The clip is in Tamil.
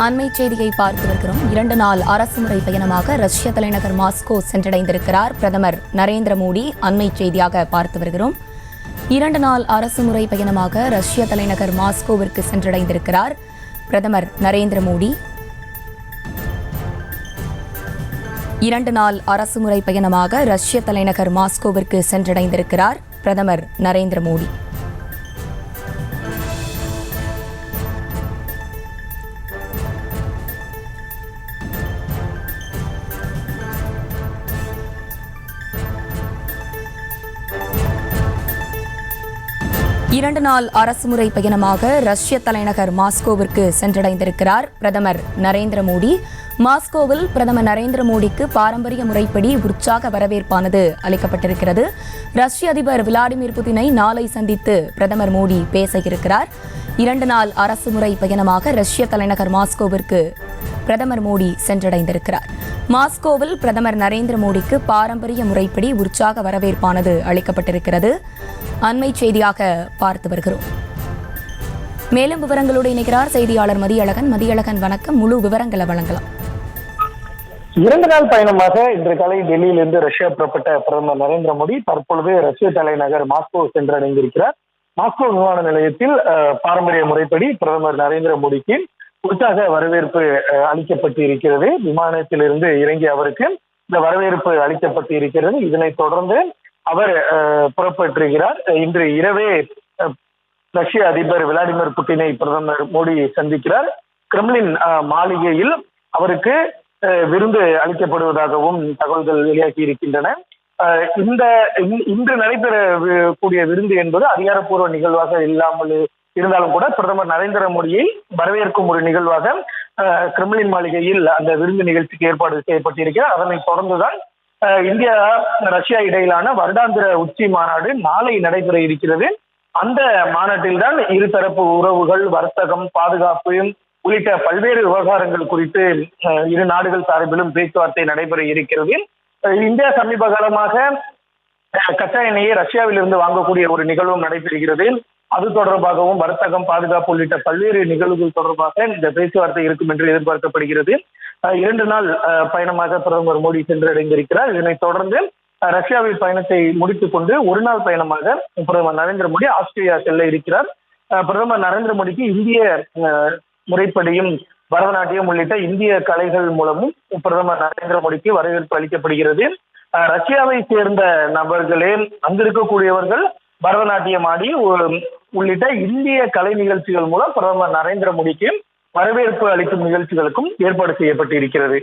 அண்மை செய்தியை பார்த்து வருகிறோம். 2 நாள் அரசுமுறை பயணமாக ரஷ்ய தலைநகர் மாஸ்கோ சென்றடைந்திருக்கிறார் பிரதமர் நரேந்திர மோடி. அண்மை செய்தியாக பார்த்து வருகிறோம். 2 நாள் அரசுமுறை பயணமாக ரஷ்ய தலைநகர் மாஸ்கோவிற்கு சென்றடைந்திருக்கிறார் பிரதமர் நரேந்திர மோடி. 2 நாள் அரசுமுறை பயணமாக ரஷ்ய தலைநகர் மாஸ்கோவிற்கு சென்றடைந்திருக்கிறார் பிரதமர் நரேந்திர மோடி. இரண்டு நாள் அரசுமுறை பயணமாக ரஷ்ய தலைநகர் மாஸ்கோவிற்கு சென்றடைந்திருக்கிறார் பிரதமர் நரேந்திர மோடி. மாஸ்கோவில் பிரதமர் நரேந்திர மோடிக்கு பாரம்பரிய முறைப்படி உற்சாக வரவேற்பானது அளிக்கப்பட்டிருக்கிறது. ரஷ்ய அதிபர் விளாடிமிர் புதினை நாளை சந்தித்து பிரதமர் மோடி பேச இருக்கிறார். 2 நாள் அரசுமுறை பயணமாக ரஷ்ய தலைநகர் மாஸ்கோவிற்கு பிரதமர் மோடி சென்றடைந்திருக்கிறார். மாஸ்கோவில் பிரதமர் நரேந்திர மோடிக்கு பாரம்பரிய முறைப்படி உற்சாக வரவேற்பானது அளிக்கப்பட்டிருக்கிறது. அண்மை செய்தியாக பார்த்து வருகிறோம். மேலும் விவரங்களோடு இணைகிறார் செய்தியாளர் மதியழகன். மதியழகன், வணக்கம். முழு விவரங்களை வழங்கலாம். 2 நாள் பயணமாக இன்று காலை டெல்லியிலிருந்து ரஷ்யா புறப்பட்ட பிரதமர் நரேந்திர மோடி தற்பொழுது ரஷ்ய தலைநகர் மாஸ்கோ சென்றடைந்திருக்கிறார். மாஸ்கோ விமான நிலையத்தில் பாரம்பரிய முறைப்படி பிரதமர் நரேந்திர மோடிக்கு உற்சாக வரவேற்பு அளிக்கப்பட்டு இருக்கிறது. விமானத்திலிருந்து இறங்கிய அவருக்கு இந்த வரவேற்பு அளிக்கப்பட்டு இருக்கிறது. இதனைத் தொடர்ந்து அவர் புறப்பட்டிருக்கிறார். இன்று இரவே ரஷ்ய அதிபர் விளாடிமிர் புட்டினை பிரதமர் மோடி சந்திக்கிறார். கிரெம்லின் மாளிகையில் அவருக்கு விருந்து அளிக்கப்படுவதாகவும் தகவல்கள் வெளியாகி இருக்கின்றன. இன்று நடைபெறக்கூடிய விருந்து என்பது அதிகாரப்பூர்வ நிகழ்வாக இல்லாமல் இருந்தாலும் கூட பிரதமர் நரேந்திர மோடியை வரவேற்கும் ஒரு நிகழ்வாக கிரெம்லின் மாளிகையில் அந்த விருந்து நிகழ்ச்சிக்கு ஏற்பாடு செய்யப்பட்டிருக்கிறார். அதனைத் தொடர்ந்துதான் இந்தியா ரஷ்யா இடையிலான வருடாந்திர உச்சி மாநாடு நாளை நடைபெற இருக்கிறது. அந்த மாநாட்டில் தான் இருதரப்பு உறவுகள், வர்த்தகம், பாதுகாப்பு உள்ளிட்ட பல்வேறு விவகாரங்கள் குறித்து இரு நாடுகள் சார்பிலும் பேச்சுவார்த்தை நடைபெற இருக்கிறது. இந்தியா சமீப காலமாக கச்சா எண்ணெயை ரஷ்யாவிலிருந்து வாங்கக்கூடிய ஒரு நிகழ்வும் நடைபெறுகிறது. அது தொடர்பாகவும் வர்த்தகம், பாதுகாப்பு உள்ளிட்ட பல்வேறு நிகழ்வுகள் தொடர்பாக இந்த பேச்சுவார்த்தை இருக்கும் என்று எதிர்பார்க்கப்படுகிறது. 2 நாள் பயணமாக பிரதமர் மோடி சென்றடைந்திருக்கிறார். இதனைத் தொடர்ந்து ரஷ்யாவில் பயணத்தை முடித்துக் கொண்டு 1 நாள் பயணமாக பிரதமர் நரேந்திர மோடி ஆஸ்திரேலியா செல்ல இருக்கிறார். பிரதமர் நரேந்திர மோடிக்கு இந்திய முறைப்படியும் பரதநாட்டியம் உள்ளிட்ட இந்திய கலைகள் மூலமும் பிரதமர் நரேந்திர மோடிக்கு வரவேற்பு அளிக்கப்படுகிறது. ரஷ்யாவை சேர்ந்த நபர்களே அங்கிருக்கக்கூடியவர்கள் பரதநாட்டியம் ஆடி உள்ளிட்ட இந்திய கலை நிகழ்ச்சிகள் மூலம் பிரதமர் நரேந்திர மோடிக்கு வரவேற்பு அளிக்கும் நிகழ்ச்சிகளுக்கும் ஏற்பாடு செய்யப்பட்டு இருக்கிறது.